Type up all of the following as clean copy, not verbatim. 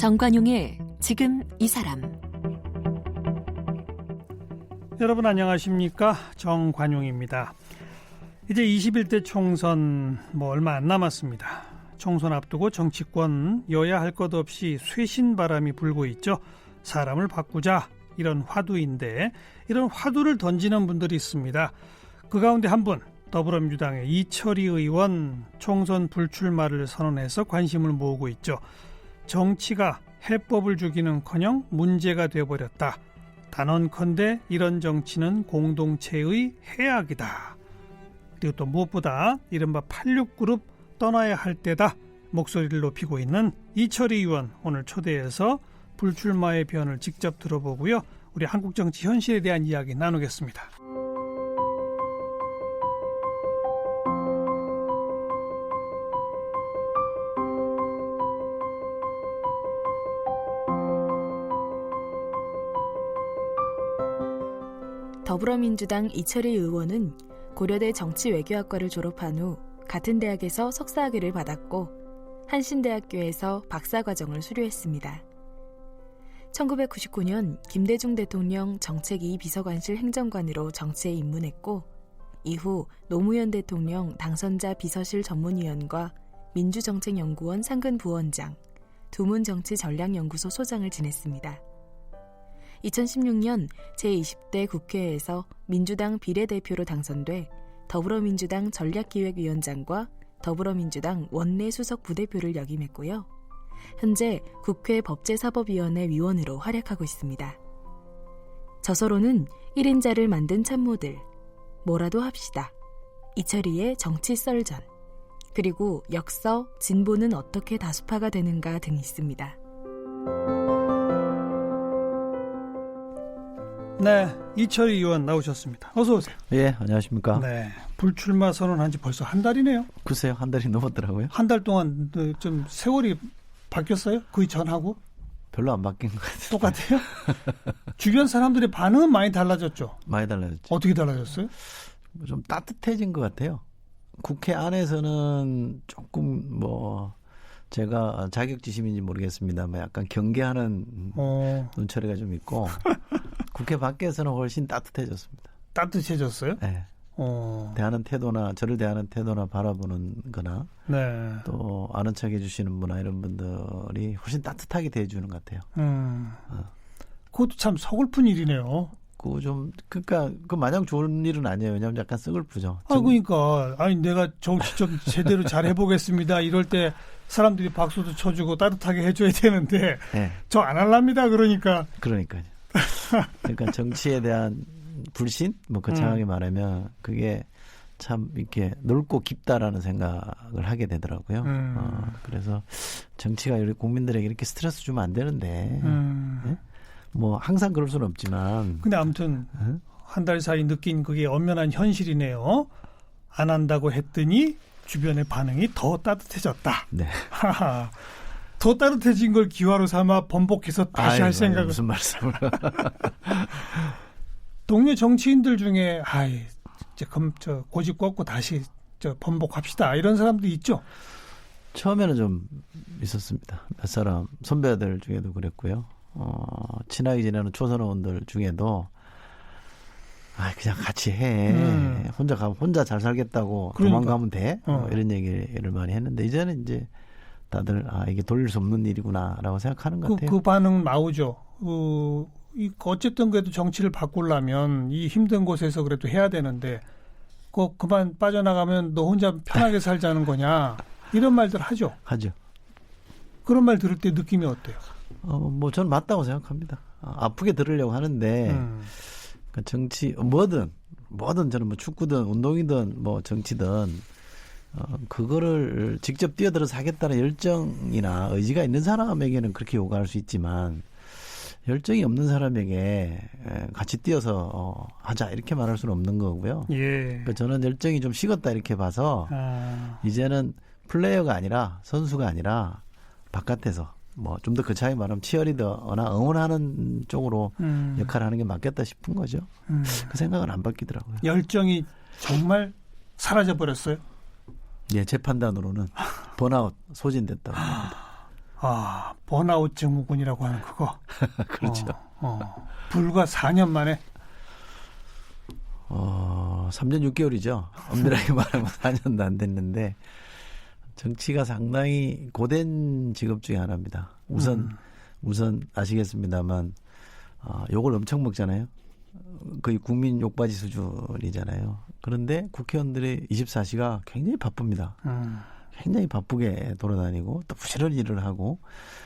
정관용의 지금 이 사람. 여러분 안녕하십니까? 정관용입니다. 이제 21대 총선 얼마 안 남았습니다. 총선 앞두고 정치권 여야 할 것 없이 쇄신 바람이 불고 있죠. 사람을 바꾸자, 이런 화두인데 이런 화두를 던지는 분들이 있습니다. 그 가운데 한 분, 더불어민주당의 이철희 의원 총선 불출마를 선언해서 관심을 모으고 있죠. 정치가 해법을 주기는커녕 문제가 되어버렸다. 단언컨대 이런 정치는 공동체의 해악이다. 그리고 또 무엇보다 이른바 86그룹 떠나야 할 때다. 목소리를 높이고 있는 이철희 의원 오늘 초대해서 불출마의 변을 직접 들어보고요. 우리 한국 정치 현실에 대한 이야기 나누겠습니다. 더불어민주당 이철희 의원은 고려대 정치외교학과를 졸업한 후 같은 대학에서 석사학위를 받았고 한신대학교에서 박사과정을 수료했습니다. 1999년 김대중 대통령 정책 2 비서관실 행정관으로 정치에 입문했고 이후 노무현 대통령 당선자 비서실 전문위원과 민주정책연구원 상근부원장, 두문정치전략연구소 소장을 지냈습니다. 2016년 제20대 국회에서 민주당 비례대표로 당선돼 더불어민주당 전략기획위원장과 더불어민주당 원내 수석 부대표를 역임했고요. 현재 국회 법제사법위원회 위원으로 활약하고 있습니다. 저서로는 1인자를 만든 참모들, 뭐라도 합시다, 이철희의 정치 썰전, 그리고 역서, 진보는 어떻게 다수파가 되는가 등이 있습니다. 네, 이철희 의원 나오셨습니다. 어서 오세요. 예, 안녕하십니까. 네, 불출마 선언한 지 벌써 한 달이네요. 글쎄요, 한 달이 넘었더라고요. 한 달 동안 좀 세월이 바뀌었어요? 그 전하고? 별로 안 바뀐 것 같아요. 똑같아요? 주변 사람들의 반응은 많이 달라졌죠? 많이 달라졌죠. 어떻게 달라졌어요? 좀 따뜻해진 것 같아요. 국회 안에서는 조금 제가 자격지심인지 모르겠습니다만 약간 경계하는 눈초리가 좀 있고 국회 밖에서는 훨씬 따뜻해졌습니다. 따뜻해졌어요? 네. 대하는 태도나 저를 대하는 태도나 바라보는 거나 네. 또 아는 척 해주시는 분이나 이런 분들이 훨씬 따뜻하게 대해주는 것 같아요. 그것도 참 서글픈 일이네요. 그러니까 그 마냥 좋은 일은 아니에요. 왜냐하면 약간 서글프죠. 그러니까 내가 정치 좀 제대로 잘 해보겠습니다. 이럴 때 사람들이 박수도 쳐주고 따뜻하게 해줘야 되는데 네. 저 안 할랍니다. 그러니까요. 그러니까 정치에 대한 불신 거창하게 말하면 그게 참 이렇게 넓고 깊다라는 생각을 하게 되더라고요. 그래서 정치가 우리 국민들에게 이렇게 스트레스 주면 안 되는데 네? 항상 그럴 수는 없지만 근데 아무튼 한 달 사이 느낀 그게 엄연한 현실이네요. 안 한다고 했더니 주변의 반응이 더 따뜻해졌다. 네. 더 따뜻해진 걸 기화로 삼아 번복해서 다시 할 생각을. 무슨 말씀을. 동료 정치인들 중에 이제 고집 꺾고 다시 번복합시다 이런 사람도 있죠. 처음에는 좀 있었습니다. 몇 사람 선배들 중에도 그랬고요. 친하게 지내는 초선 의원들 중에도 그냥 같이 해. 혼자 가면 혼자 잘 살겠다고 도망가면 돼. 이런 얘기를 많이 했는데 이제는 이제 다들 이게 돌릴 수 없는 일이구나라고 생각하는 것 같아요. 그 반응 나오죠. 어쨌든 그래도 정치를 바꾸려면 이 힘든 곳에서 그래도 해야 되는데 그만 빠져나가면 너 혼자 편하게 살자는 거냐 이런 말들 하죠. 하죠. 그런 말 들을 때 느낌이 어때요? 저는 맞다고 생각합니다. 아프게 들으려고 하는데 그러니까 정치 뭐든 저는 축구든 운동이든 정치든 그거를 직접 뛰어들어서 하겠다는 열정이나 의지가 있는 사람에게는 그렇게 요구할 수 있지만 열정이 없는 사람에게 같이 뛰어서 하자 이렇게 말할 수는 없는 거고요. 예. 그러니까 저는 열정이 좀 식었다 이렇게 봐서 이제는 플레이어가 아니라 선수가 아니라 바깥에서 좀 더 거창하게 말하면 치어리더나 응원하는 쪽으로 역할을 하는 게 맞겠다 싶은 거죠. 그 생각은 안 바뀌더라고요. 열정이 정말 사라져 버렸어요? 예, 제 판단으로는 번아웃 소진됐다고 합니다. 아, 번아웃 증후군이라고 하는 그거. 그렇죠. 불과 4년 만에. 3년 6개월이죠. 엄밀하게 말하면 4년도 안 됐는데 정치가 상당히 고된 직업 중에 하나입니다. 우선 아시겠습니다만 욕을 엄청 먹잖아요. 거의 국민 욕바지 수준이잖아요. 그런데 국회의원들이 24시가 굉장히 바쁩니다. 굉장히 바쁘게 돌아다니고 또 부지런히 일을 하고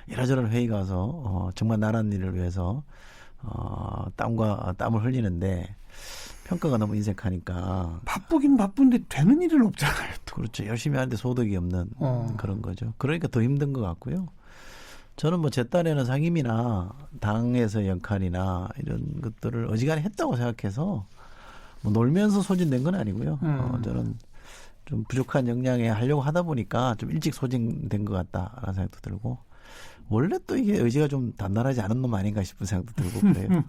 이러저런 회의 가서 정말 나란 일을 위해서 땀을 흘리는데 평가가 너무 인색하니까 바쁘긴 바쁜데 되는 일은 없잖아요. 또. 그렇죠. 열심히 하는데 소득이 없는 그런 거죠. 그러니까 더 힘든 것 같고요. 저는 뭐 제 딴에는 상임이나 당에서 역할이나 이런 것들을 어지간히 했다고 생각해서 뭐 놀면서 소진된 건 아니고요. 저는 좀 부족한 역량에 하려고 하다 보니까 좀 일찍 소진된 것 같다라는 생각도 들고 원래 또 이게 의지가 좀 단단하지 않은 놈 아닌가 싶은 생각도 들고 그래요.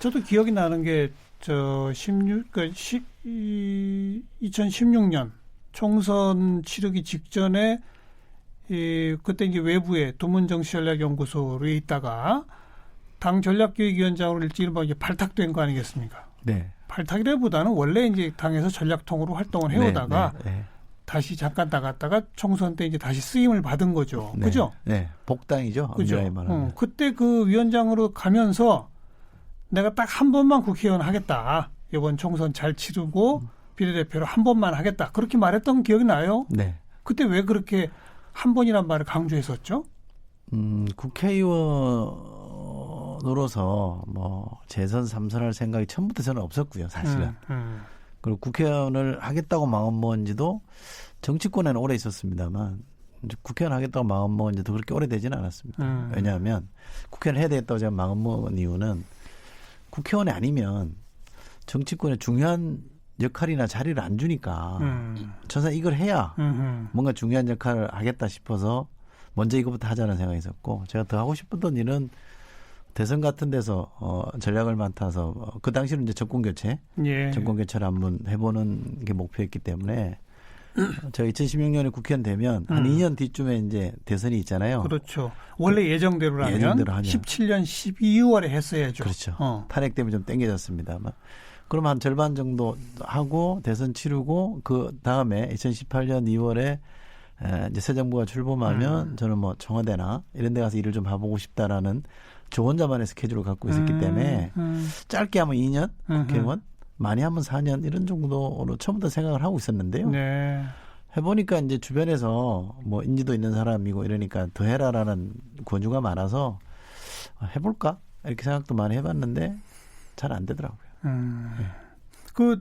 저도 기억이 나는 게 2016년 총선 치르기 직전에 그때 이제 외부에 두문정치전략연구소에 있다가 당 전략기획위원장으로 일찍이른바 이제 발탁된 거 아니겠습니까? 네. 발탁이라보다는 원래 이제 당에서 전략통으로 활동을 해오다가 네. 다시 잠깐 나갔다가 총선 때 이제 다시 쓰임을 받은 거죠. 네. 그죠? 네. 복당이죠. 그죠? 그때 그 위원장으로 가면서 내가 딱 한 번만 국회의원 하겠다. 이번 총선 잘 치르고 비례대표로 한 번만 하겠다. 그렇게 말했던 기억이 나요. 네. 그때 왜 그렇게 한 번이란 말을 강조했었죠? 국회의원으로서 뭐 재선 3선할 생각이 처음부터 저는 없었고요. 사실은. 그리고 국회의원을 하겠다고 마음먹은 지도 정치권에는 오래 있었습니다만 국회의원 하겠다고 마음먹은 지도 그렇게 오래되지는 않았습니다. 왜냐하면 국회의원 해야 되겠다고 제가 마음먹은 이유는 국회의원이 아니면 정치권에 중요한 역할이나 자리를 안 주니까 저는 이걸 해야 뭔가 중요한 역할을 하겠다 싶어서 먼저 이것부터 하자는 생각이 있었고 제가 더 하고 싶었던 일은 대선 같은 데서 전략을 맡아서 그 당시는 이제 정권 교체, 정권 교체를 한번 해보는 게 목표였기 때문에 제가 2016년에 국회의원 되면 한 2년 뒤쯤에 이제 대선이 있잖아요. 그렇죠. 원래 예정대로라면 예정대로 하면 17년 12월에 했어야죠. 그렇죠. 탄핵 때문에 좀 땡겨졌습니다만. 그럼 한 절반 정도 하고 대선 치르고 그 다음에 2018년 2월에 이제 새 정부가 출범하면 저는 뭐 청와대나 이런 데 가서 일을 좀 해보고 싶다라는 저 혼자만의 스케줄을 갖고 있었기 때문에 짧게 하면 2년 국회의원, 많이 하면 4년 이런 정도로 처음부터 생각을 하고 있었는데요. 네. 해보니까 이제 주변에서 뭐 인지도 있는 사람이고 이러니까 더 해라라는 권유가 많아서 해볼까? 이렇게 생각도 많이 해봤는데 잘 안 되더라고요. 그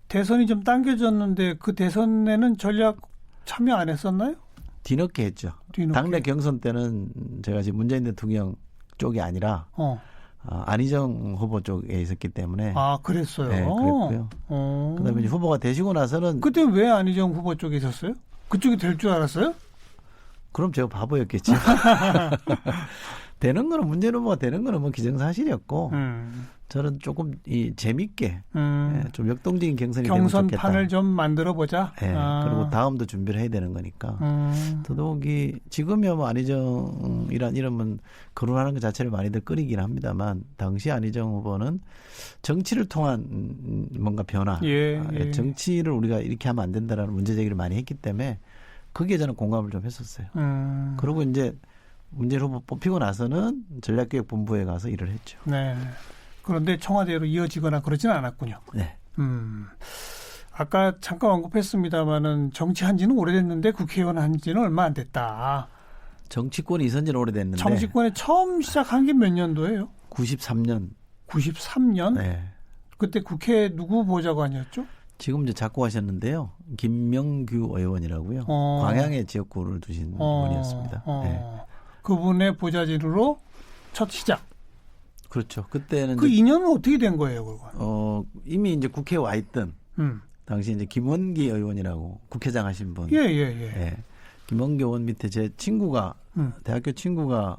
대선이 좀 당겨졌는데 그 대선에는 전략 참여 안 했었나요? 뒤늦게 했죠. 뒤늦게. 당내 경선 때는 제가 지금 문재인 대통령 쪽이 아니라 안희정 후보 쪽에 있었기 때문에 그랬어요. 네, 그랬고요. 그다음에 이제 후보가 되시고 나서는 그때 왜 안희정 후보 쪽에 있었어요? 그쪽이 될 줄 알았어요? 그럼 제가 바보였겠죠. 되는 거는 문재인 후보가 되는 거는 뭐 기정사실이었고 저는 조금 재밌게 좀 역동적인 경선이 되면 좋겠다. 경선판을 좀 만들어 보자. 네, 그리고 다음도 준비를 해야 되는 거니까. 더더욱이 지금이야 뭐 안희정이란 이름은 거론하는 것 자체를 많이들 꺼리긴 합니다만 당시 안희정 후보는 정치를 통한 뭔가 변화, 정치를 우리가 이렇게 하면 안 된다라는 문제 제기를 많이 했기 때문에 거기에 저는 공감을 좀 했었어요. 그리고 이제 문재인 후보 뽑히고 나서는 전략기획본부에 가서 일을 했죠. 네. 그런데 청와대로 이어지거나 그러지는 않았군요. 네. 아까 잠깐 언급했습니다마는 정치한 지는 오래됐는데 국회의원 한 지는 얼마 안 됐다. 정치권이 있은 지는 오래됐는데. 정치권에 처음 시작한 게 몇 년도예요? 93년. 93년? 네. 그때 국회 누구 보좌관이었죠? 지금 이제 자꾸 하셨는데요. 김명규 의원이라고요. 광양에 지역구를 두신 분이었습니다. 네. 그분의 보좌진으로 첫 시작. 그렇죠. 그때는 그 인연은 어떻게 된 거예요, 그건? 이미 이제 국회에 와 있던 당시 이제 김원기 의원이라고 국회장 하신 분. 예. 김원기 의원 밑에 제 친구가 대학교 친구가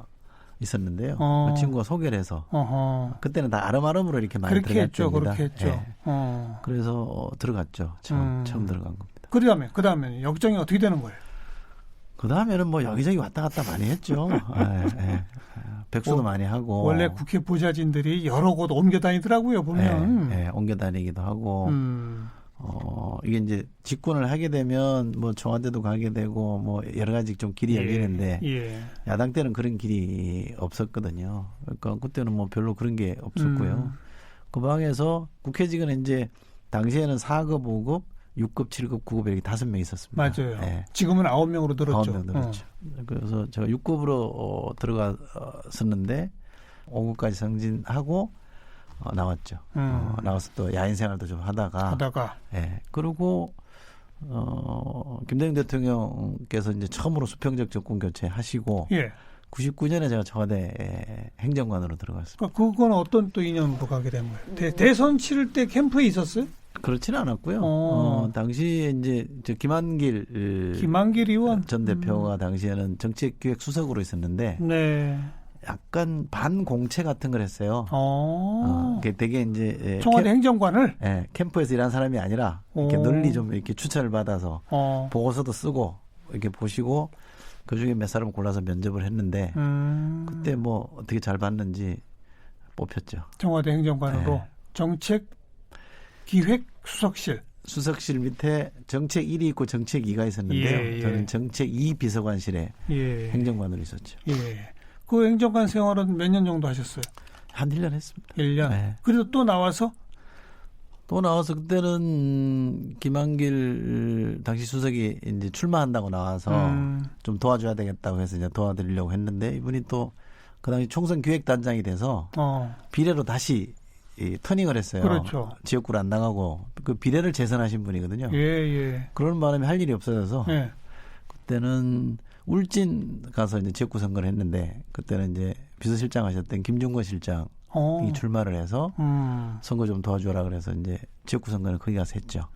있었는데요. 그 친구가 소개를 해서 그때는 다 아름아름으로 이렇게 많이 들어갔답니다. 그렇게 했죠. 예. 그래서 들어갔죠. 처음 들어간 겁니다. 그다음에 역정이 어떻게 되는 거예요? 그 다음에는 뭐 여기저기 왔다 갔다 많이 했죠. 백수도 많이 하고. 원래 국회 보좌진들이 여러 곳 옮겨 다니더라고요, 보면. 옮겨 다니기도 하고. 이게 이제 집권을 하게 되면 뭐 청와대도 가게 되고 뭐 여러 가지 좀 길이 열리는데 야당 때는 그런 길이 없었거든요. 그러니까 그때는 뭐 별로 그런 게 없었고요. 그 방에서 국회직은 이제 당시에는 4급, 5급, 6급, 7급, 9급 이렇게 5명 있었습니다. 맞아요. 지금은 9명으로 늘었죠. 9명 늘었죠. 그래서 제가 6급으로 들어갔었는데 5급까지 승진하고 나왔죠. 나와서 또 야인 생활도 좀 하다가. 그리고 김대중 대통령께서 이제 처음으로 수평적 정권 교체하시고 99년에 제가 청와대 행정관으로 들어갔습니다. 그건 어떤 또 인연으로 가게 된 거예요? 대선 치를 때 캠프에 있었어요? 그렇지는 않았고요. 당시에 이제 김한길 의원 전 대표가 당시에는 정책기획 수석으로 있었는데 약간 반공채 같은 걸 했어요. 되게 이제 청와대 행정관을 캠프에서 일한 사람이 아니라 이렇게 널리 좀 이렇게 추천을 받아서 보고서도 쓰고 이렇게 보시고 그 중에 몇 사람 골라서 면접을 했는데 그때 뭐 어떻게 잘 봤는지 뽑혔죠. 청와대 행정관으로 정책 기획 수석실 밑에 정책 1이 있고 정책 2가 있었는데요. 저는 정책 2 비서관실에 행정관으로 있었죠. 그 행정관 생활은 몇 년 정도 하셨어요? 한 1년 했습니다. 1년. 그래서 또 나와서 그때는 김한길 당시 수석이 이제 출마한다고 나와서 좀 도와줘야 되겠다고 해서 이제 도와드리려고 했는데 이분이 또 그 당시 총선 기획단장이 돼서 비례로 다시 터닝을 했어요. 그렇죠. 지역구를 안 나가고 그 비례를 재선하신 분이거든요. 그런 바람에 할 일이 없어져서 그때는 울진 가서 이제 지역구 선거를 했는데 그때는 이제 비서실장 하셨던 김종거 실장이 출마를 해서 선거 좀 도와주라 그래서 이제 지역구 선거는 거기 가서 했죠.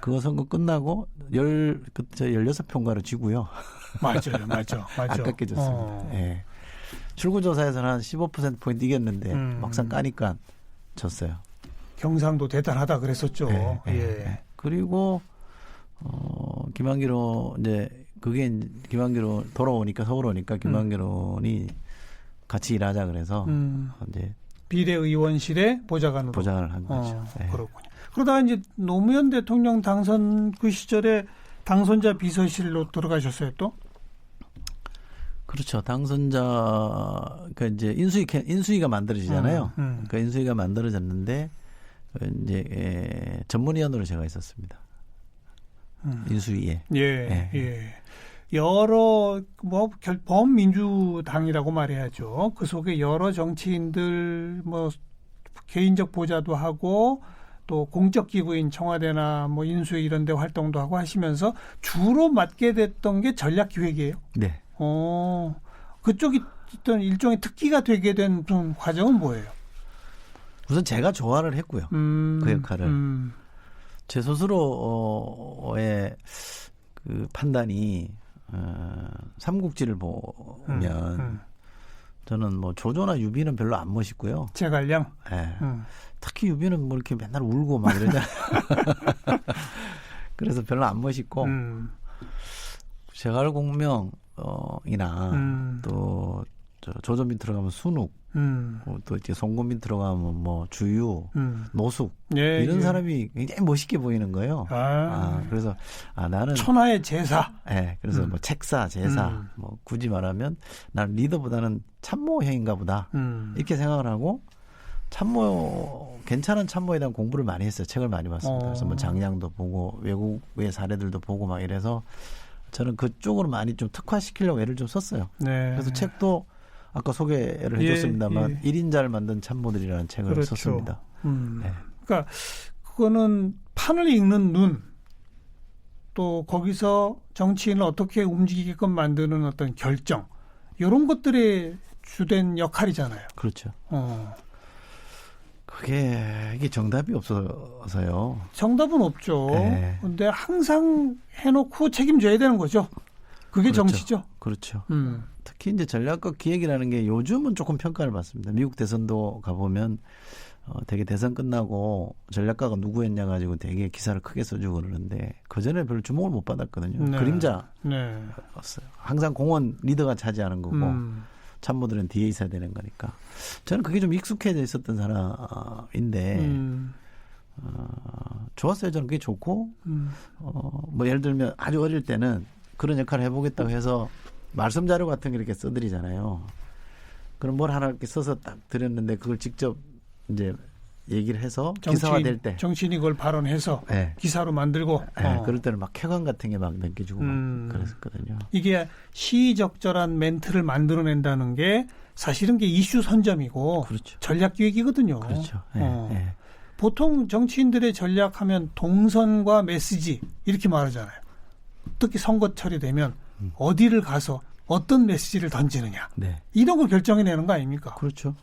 그거 선거 끝나고 16표인가로 지고요. 맞아. 아깝게 졌습니다. 출구조사에서는 한 15%포인트 이겼는데 막상 까니까 졌어요. 경상도 대단하다 그랬었죠. 그리고 김한길은 이제 그게 김한길은 돌아오니까 서울 오니까 김한길이 같이 일하자 그래서 이제 비례의원실에 보좌관을 한 거죠. 그렇군요. 그러다가 이제 노무현 대통령 당선 그 시절에 당선자 비서실로 들어가셨어요 또? 그렇죠. 당선자 그 이제 인수위가 만들어지잖아요. 그 인수위가 만들어졌는데 이제 전문위원으로 제가 있었습니다. 인수위에. 여러 범민주당이라고 말해야죠. 그 속에 여러 정치인들 뭐 개인적 보좌도 하고 또 공적 기구인 청와대나 뭐 인수위 이런 데 활동도 하고 하시면서 주로 맡게 됐던 게 전략기획이에요. 네. 그쪽이 어떤 일종의 특기가 되게 된 좀 과정은 뭐예요? 우선 제가 조언을 했고요. 그 역할을. 제 스스로의 그 판단이 삼국지를 보면 저는 뭐 조조나 유비는 별로 안 멋있고요. 제갈량? 특히 유비는 뭐 이렇게 맨날 울고 막 이러잖아요. 그래서 별로 안 멋있고 제갈공명 이나 또 조조 밑으로 가면 순욱 또 이제 송곳 밑으로 가면 뭐 주유 노숙 이런 사람이 굉장히 멋있게 보이는 거예요. 그래서 나는 천하의 제사. 그래서 뭐 책사 제사 뭐 굳이 말하면 나는 리더보다는 참모형인가 보다 이렇게 생각을 하고 괜찮은 참모에 대한 공부를 많이 했어요. 책을 많이 봤습니다. 그래서 뭐 장량도 보고 외국의 사례들도 보고 막 이래서 저는 그쪽으로 많이 좀 특화시키려고 애를 좀 썼어요. 그래서 책도 아까 소개를 해줬습니다만 1인자를 만든 참모들이라는 책을 썼습니다. 그러니까 그거는 판을 읽는 눈, 또 거기서 정치인을 어떻게 움직이게끔 만드는 어떤 결정, 이런 것들의 주된 역할이잖아요. 그렇죠. 이게 정답이 없어서요. 정답은 없죠. 근데 항상 해놓고 책임져야 되는 거죠. 그게 그렇죠. 정치죠. 그렇죠. 특히 이제 전략과 기획이라는 게 요즘은 조금 평가를 받습니다. 미국 대선도 가보면 되게 대선 끝나고 전략가가 누구였냐 가지고 되게 기사를 크게 써주고 그러는데 그 전에 별로 주목을 못 받았거든요. 네. 그림자. 네. 항상 공원 리더가 차지하는 거고 참모들은 뒤에 있어야 되는 거니까 저는 그게 좀 익숙해져 있었던 사람인데 좋았어요. 저는 그게 좋고 뭐 예를 들면 아주 어릴 때는 그런 역할을 해보겠다고 해서 말씀 자료 같은 거 이렇게 써드리잖아요. 그럼 뭘 하나 이렇게 써서 딱 드렸는데 그걸 직접 이제 얘기를 해서 기사화될 때 정치인이 그걸 발언해서 네. 기사로 만들고 그럴 때는 막 쾌감 같은 게 막 남겨주고 막 그랬었거든요. 이게 시의적절한 멘트를 만들어낸다는 게 사실은 게 이슈 선점이고 그렇죠. 전략기획이거든요. 그렇죠. 보통 정치인들의 전략하면 동선과 메시지 이렇게 말하잖아요. 특히 선거철이 되면 어디를 가서 어떤 메시지를 던지느냐. 네. 이런 걸 결정해내는 거 아닙니까? 그렇죠.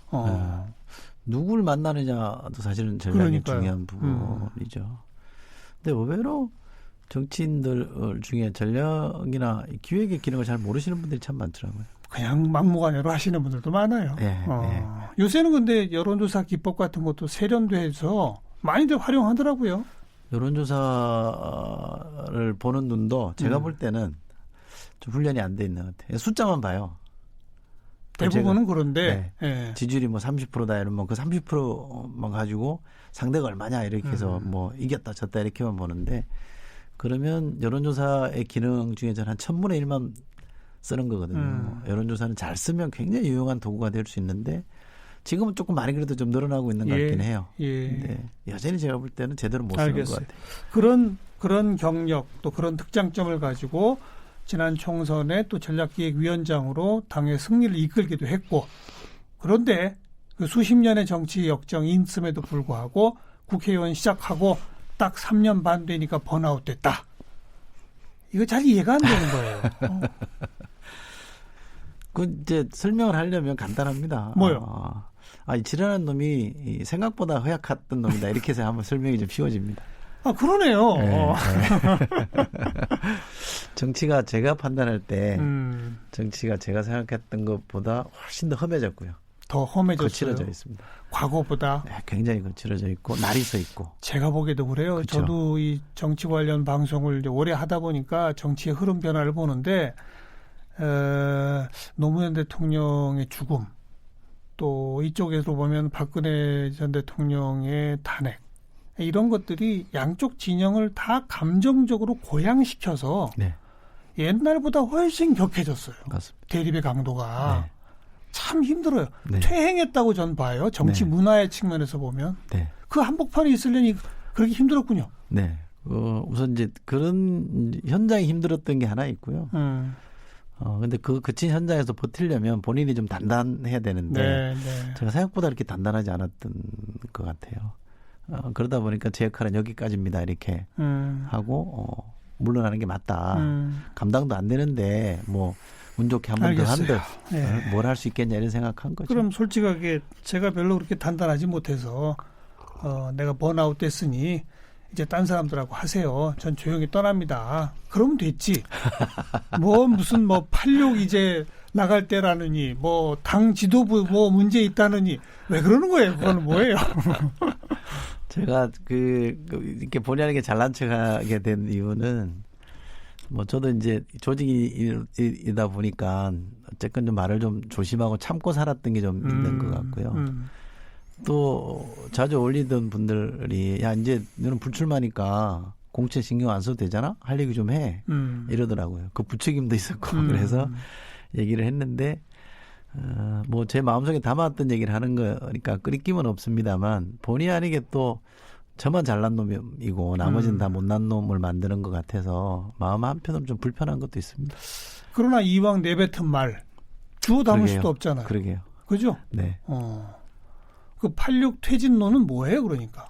누구를 만나느냐도 사실은 전략이 중요한 부분이죠. 근데 의외로 정치인들 중에 전략이나 기획의 기능을 잘 모르시는 분들이 참 많더라고요. 그냥 막무가내로 하시는 분들도 많아요. 요새는 근데 여론조사 기법 같은 것도 세련돼서 많이들 활용하더라고요. 여론조사를 보는 눈도 제가 볼 때는 좀 훈련이 안 돼 있는 것 같아요. 숫자만 봐요. 대부분은 그런데 지지율이 뭐 30%다 이러면 그 30%만 가지고 상대가 얼마냐 이렇게 해서 뭐 이겼다 졌다 이렇게만 보는데 그러면 여론조사의 기능 중에 저는 한 1000분의 1만 쓰는 거거든요. 여론조사는 잘 쓰면 굉장히 유용한 도구가 될 수 있는데 지금은 조금 많이 그래도 좀 늘어나고 있는 것 같긴 해요. 근데 여전히 제가 볼 때는 제대로 못 쓰는 것 같아요. 그런 경력 또 그런 특장점을 가지고 지난 총선에 또 전략기획위원장으로 당의 승리를 이끌기도 했고 그런데 그 수십 년의 정치 역정이 있음에도 불구하고 국회의원 시작하고 딱 3년 반 되니까 번아웃 됐다. 이거 잘 이해가 안 되는 거예요. 그 이제 설명을 하려면 간단합니다. 뭐요? 이 지랄한 놈이 생각보다 허약했던 놈이다. 이렇게 해서 한번 설명이 좀 쉬워집니다. 그러네요. 정치가 제가 판단할 때 정치가 제가 생각했던 것보다 훨씬 더 험해졌고요. 더 험해졌어요. 거칠어져 있습니다. 과거보다. 네, 굉장히 거칠어져 있고 날이 서 있고. 제가 보기에도 그래요. 그쵸? 저도 이 정치 관련 방송을 이제 오래 하다 보니까 정치의 흐름 변화를 보는데 노무현 대통령의 죽음 또 이쪽에서 보면 박근혜 전 대통령의 탄핵 이런 것들이 양쪽 진영을 다 감정적으로 고양시켜서 옛날보다 훨씬 격해졌어요. 맞습니다. 대립의 강도가. 참 힘들어요. 네. 퇴행했다고 전 봐요. 정치 문화의 측면에서 보면. 그 한복판에 있으려니 그렇게 힘들었군요. 네. 우선 이제 그런 현장이 힘들었던 게 하나 있고요. 근데 그 그친 현장에서 버티려면 본인이 좀 단단해야 되는데 제가 생각보다 이렇게 단단하지 않았던 것 같아요. 그러다 보니까 제 역할은 여기까지입니다. 이렇게 하고 물러나는 게 맞다. 감당도 안 되는데 뭐 운 좋게 한 번 더 한들 뭘 할 수 있겠냐 이런 생각한 거죠. 그럼 솔직하게 제가 별로 그렇게 단단하지 못해서 내가 번아웃 됐으니 이제 딴 사람들하고 하세요. 전 조용히 떠납니다. 그러면 됐지. 뭐 무슨 86 이제 나갈 때라느니 뭐 당 지도부 뭐 문제 있다느니 왜 그러는 거예요? 그거는 뭐예요? 제가 이렇게 본의 아니게 잘난 척하게 된 이유는 뭐 저도 이제 조직이다 보니까 어쨌건 좀 말을 좀 조심하고 참고 살았던 게 좀 있는 것 같고요. 또 자주 올리던 분들이 야 이제 너는 불출마니까 공채 신경 안 써도 되잖아? 할 얘기 좀 해. 이러더라고요. 그 부책임도 있었고 그래서 얘기를 했는데 뭐 제 마음속에 담았던 얘기를 하는 거니까 끄리낌은 없습니다만 본의 아니게 또 저만 잘난 놈이고 나머지는 다 못난 놈을 만드는 것 같아서 마음 한편으로 좀 불편한 것도 있습니다. 그러나 이왕 내뱉은 말 주워 담을 수도 없잖아요. 그러게요. 그죠? 네. 그 86 퇴진론은 뭐예요, 그러니까?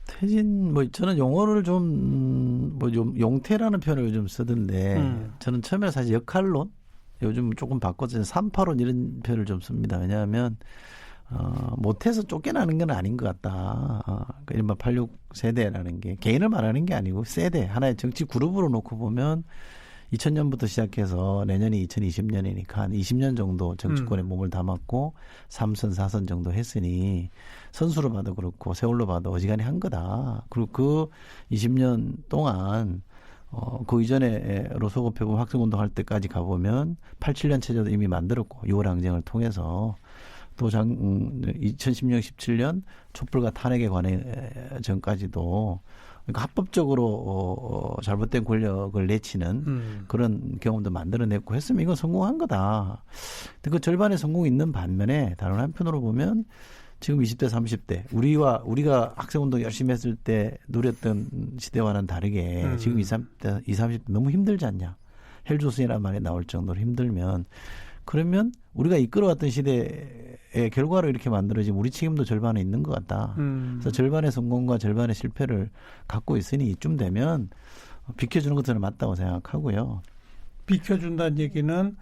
퇴진 저는 용어를 좀 용태라는 표현을 요즘 쓰던데 저는 처음에 사실 역할론 요즘 조금 바꿔서 385론 이런 표현을 좀 씁니다. 왜냐하면 못해서 쫓겨나는 건 아닌 것 같다. 이른바 86 세대라는 게 개인을 말하는 게 아니고 세대 하나의 정치 그룹으로 놓고 보면 2000년부터 시작해서 내년이 2020년이니까 한 20년 정도 정치권에 몸을 담았고 3선, 4선 정도 했으니 선수로 봐도 그렇고 세월로 봐도 어지간히 한 거다. 그리고 그 20년 동안 그 이전에 로소고패부 학생운동 할 때까지 가보면 87년 체제도 이미 만들었고 6월 항쟁을 통해서 또 2016, 17년 촛불과 탄핵에 관해 전까지도 그러니까 합법적으로 잘못된 권력을 내치는 그런 경험도 만들어냈고 했으면 이건 성공한 거다. 근데 그 절반의 성공이 있는 반면에 다른 한편으로 보면 지금 20대, 30대 우리가 학생운동 열심히 했을 때 누렸던 시대와는 다르게 지금 20, 30대 너무 힘들지 않냐. 헬조선이라는 말이 나올 정도로 힘들면 그러면 우리가 이끌어왔던 시대의 결과로 이렇게 만들어지면 우리 책임도 절반에 있는 것 같다. 그래서 절반의 성공과 절반의 실패를 갖고 있으니 이쯤 되면 비켜주는 것들은 맞다고 생각하고요. 비켜준다는 얘기는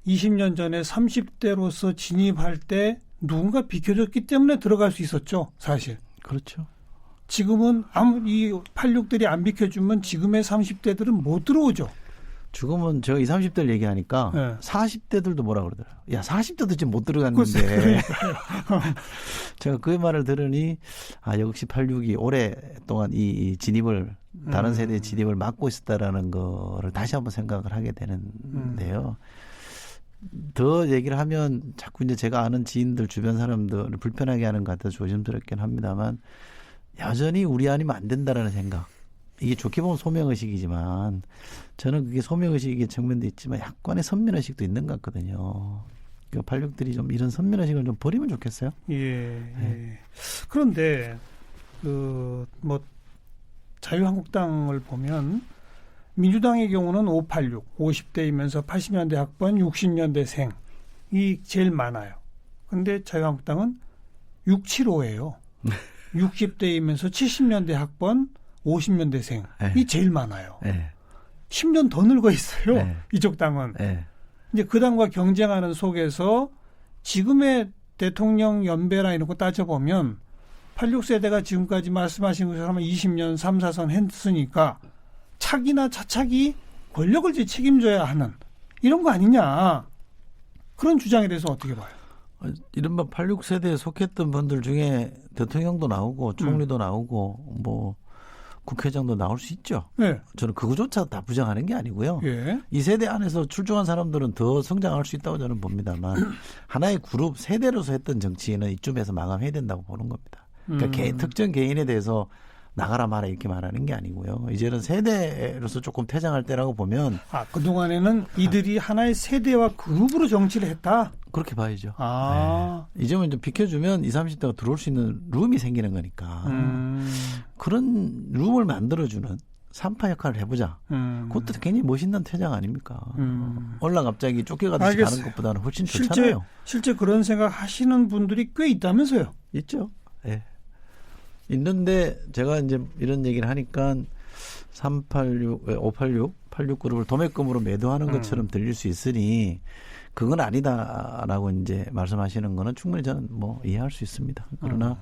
20년 전에 30대로서 진입할 때 누군가 비켜줬기 때문에 들어갈 수 있었죠. 사실. 그렇죠. 지금은 이 86들이 안 비켜주면 지금의 30대들은 못 들어오죠. 지금은 제가 20, 30대를 얘기하니까 네. 40대들도 뭐라 그러더라고요. 야, 40대도 지금 못 들어갔는데. 제가 그 말을 들으니 역시 86이 오랫동안 이 진입을 다른 세대의 진입을 막고 있었다라는 거를 다시 한번 생각을 하게 되는데요. 더 얘기를 하면 자꾸 이제 제가 아는 지인들 주변 사람들을 불편하게 하는 것 같아서 조심스럽긴 합니다만 여전히 우리 아니면 안 된다라는 생각. 이게 좋게 보면 소명의식이지만 저는 그게 소명의식의 측면도 있지만 약간의 선민의식도 있는 것 같거든요. 그러니까 86들이 좀 이런 선민의식을 좀 버리면 좋겠어요. 예. 그런데 자유한국당을 보면 민주당의 경우는 586, 50대이면서 80년대 학번, 60년대생이 제일 많아요. 근데 자유한국당은 675예요. 60대이면서 70년대 학번, 50년대생이 제일 많아요. 10년 더 늙어 있어요. 이쪽 당은. 이제 그 당과 경쟁하는 속에서 지금의 대통령 연배나 이런 거 따져보면 86세대가 지금까지 말씀하신 것처럼 20년 3, 4선 했으니까 차기나 차차기 권력을 이제 책임져야 하는 이런 거 아니냐. 그런 주장에 대해서 어떻게 봐요? 이른바 86세대에 속했던 분들 중에 대통령도 나오고 총리도 나오고 뭐 국회의장도 나올 수 있죠. 네. 저는 그거조차 다 부정하는 게 아니고요. 예. 이 세대 안에서 출중한 사람들은 더 성장할 수 있다고 저는 봅니다만 하나의 그룹 세대로서 했던 정치인은 이쯤에서 마감해야 된다고 보는 겁니다. 그러니까 특정 개인에 대해서 나가라 마라 이렇게 말하는 게 아니고요. 이제는 세대로서 조금 퇴장할 때라고 보면 그동안에는 이들이 하나의 세대와 그룹으로 정치를 했다? 그렇게 봐야죠. 네. 이제는 좀 비켜주면 20, 30대가 들어올 수 있는 룸이 생기는 거니까 그런 룸을 만들어주는 산파 역할을 해보자. 그것도 굉장히 멋있는 퇴장 아닙니까? 올라 갑자기 쫓겨가듯이 가는 것보다는 훨씬 좋잖아요. 실제 그런 생각 하시는 분들이 꽤 있다면서요? 있죠. 예. 있는데 제가 이제 이런 얘기를 하니까 386, 586, 86 그룹을 도매금으로 매도하는 것처럼 들릴 수 있으니 그건 아니다라고 이제 말씀하시는 거는 충분히 저는 뭐 이해할 수 있습니다. 그러나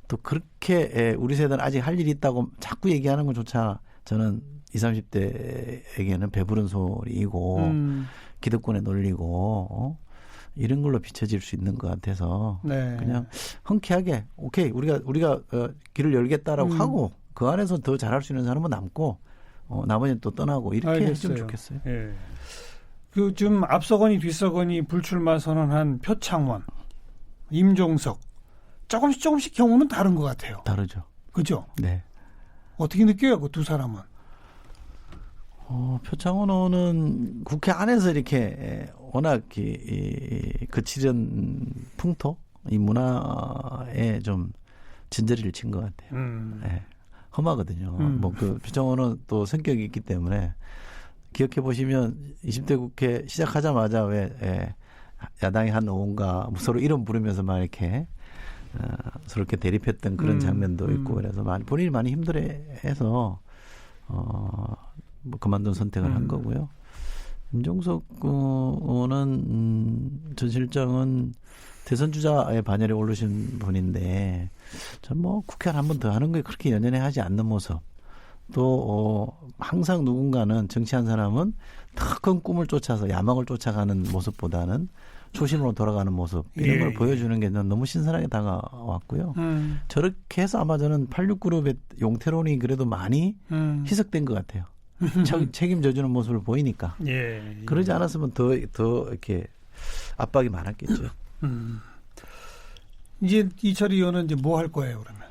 또 그렇게 우리 세대는 아직 할 일이 있다고 자꾸 얘기하는 것조차 저는 20, 30대에게는 배부른 소리이고 기득권에 놀리고 이런 걸로 비춰질 수 있는 것 같아서 그냥 흔쾌하게 오케이 우리가 길을 열겠다라고 하고 그 안에서 더 잘할 수 있는 사람은 남고 나머지는 또 떠나고 이렇게 했으면 좋겠어요. 예. 그 좀 앞서거니 뒤서거니 불출마 선언한 표창원, 임종석 조금씩 경우는 다른 것 같아요. 다르죠. 그죠? 네. 어떻게 느껴요, 그 두 사람은? 표창원 의원은 국회 안에서 이렇게 워낙 거칠은 풍토, 이 문화에 좀 진저리를 친 것 같아요. 네. 험하거든요. 뭐 그 표창원 의원은 또 성격이 있기 때문에 기억해 보시면 20대 국회 시작하자마자 왜 야당의 한 의원과 서로 이름 부르면서 막 이렇게 서로 이렇게 대립했던 그런 장면도 있고 그래서 본인이 많이 힘들어해서 뭐 그만둔 선택을 한 거고요. 임종석 의원은 전 실장은 대선 주자의 반열에 오르신 분인데 전 뭐 국회 한 번 더 하는 거에 그렇게 연연해 하지 않는 모습 또 항상 누군가는 정치한 사람은 더 큰 꿈을 쫓아서 야망을 쫓아가는 모습보다는 초심으로 돌아가는 모습 이런 걸 보여주는 게 너무 신선하게 다가왔고요. 저렇게 해서 아마 저는 86그룹의 용태론이 그래도 많이 희석된 것 같아요. 책임져주는 모습을 보이니까. 예. 그러지 않았으면 더 이렇게 압박이 많았겠죠. 이제 이철희 의원은 이제 뭐 할 거예요, 그러면?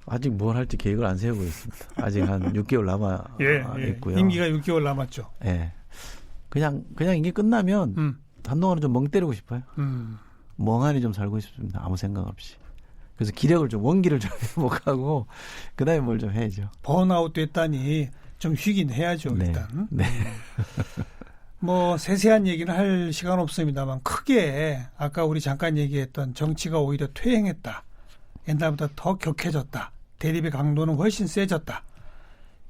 아직 뭘 할지 계획을 안 세우고 있습니다. 아직 한 6개월 남아 있고요. 임기가 6개월 남았죠. 예. 그냥 임기 끝나면 한동안은 좀 멍 때리고 싶어요. 멍하니 좀 살고 싶습니다. 아무 생각 없이. 그래서 기력을 좀 원기를 좀 회복하고 그다음에 뭘 좀 해야죠. 번아웃 됐다니 좀 쉬긴 해야죠, 네. 일단. 네. 뭐 세세한 얘기는 할 시간 없습니다만 크게 아까 우리 잠깐 얘기했던 정치가 오히려 퇴행했다. 옛날보다 더 격해졌다. 대립의 강도는 훨씬 세졌다.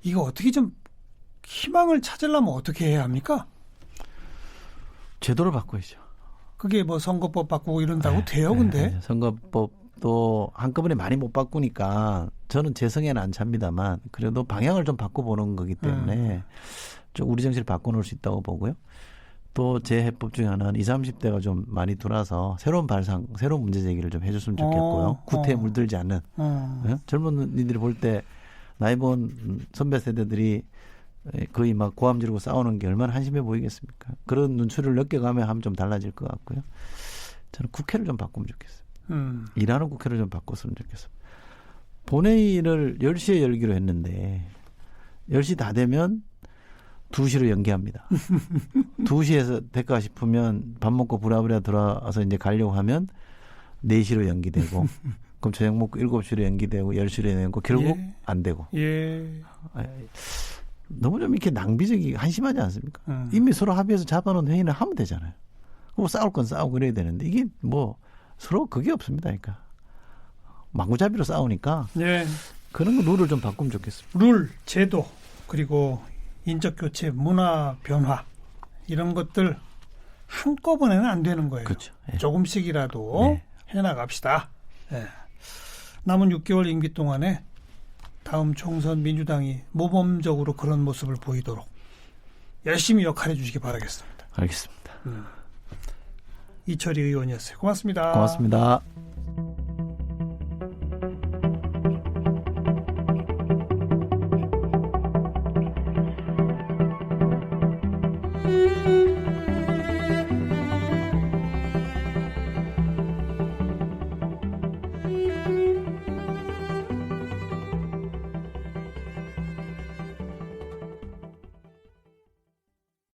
이거 어떻게 좀 희망을 찾으려면 어떻게 해야 합니까? 제도를 바꿔야죠. 그게 뭐 선거법 바꾸고 이런다고 돼요, 근데? 선거법도 한꺼번에 많이 못 바꾸니까 저는 재성에는 안 찹니다만 그래도 방향을 좀 바꿔보는 거기 때문에 좀 우리 정치를 바꿔놓을 수 있다고 보고요. 또 제 해법 중에 하나는 20, 30대가 좀 많이 들어와서 새로운 발상, 새로운 문제 제기를 좀 해줬으면 좋겠고요. 구태에 물들지 않는. 젊은이들이 볼 때 나이 본 선배 세대들이 거의 막 고함 지르고 싸우는 게 얼마나 한심해 보이겠습니까? 그런 눈초리를 느껴가며 하면 좀 달라질 것 같고요. 저는 국회를 좀 바꾸면 좋겠어요. 일하는 국회를 좀 바꿨으면 좋겠어요. 본회의를 10시에 열기로 했는데 10시 다 되면 2시로 연기합니다. 2시에서 될까 싶으면 밥 먹고 부랴부랴 들어와서 이제 가려고 하면 4시로 연기되고 그럼 저녁 먹고 7시로 연기되고 10시로 연기되고 결국 안 되고. 너무 좀 이렇게 낭비적이 한심하지 않습니까? 이미 서로 합의해서 잡아놓은 회의는 하면 되잖아요. 뭐 싸울 건 싸우고 그래야 되는데 이게 뭐 서로 그게 없습니다. 그러니까 망구잡이로 싸우니까 그런 거 룰을 좀 바꾸면 좋겠습니다. 룰, 제도, 그리고 인적 교체, 문화 변화 이런 것들 한꺼번에는 안 되는 거예요. 그렇죠. 조금씩이라도 해나갑시다. 남은 6개월 임기 동안에 다음 총선 민주당이 모범적으로 그런 모습을 보이도록 열심히 역할해 주시기 바라겠습니다. 알겠습니다. 이철희 의원이었어요. 고맙습니다. 고맙습니다.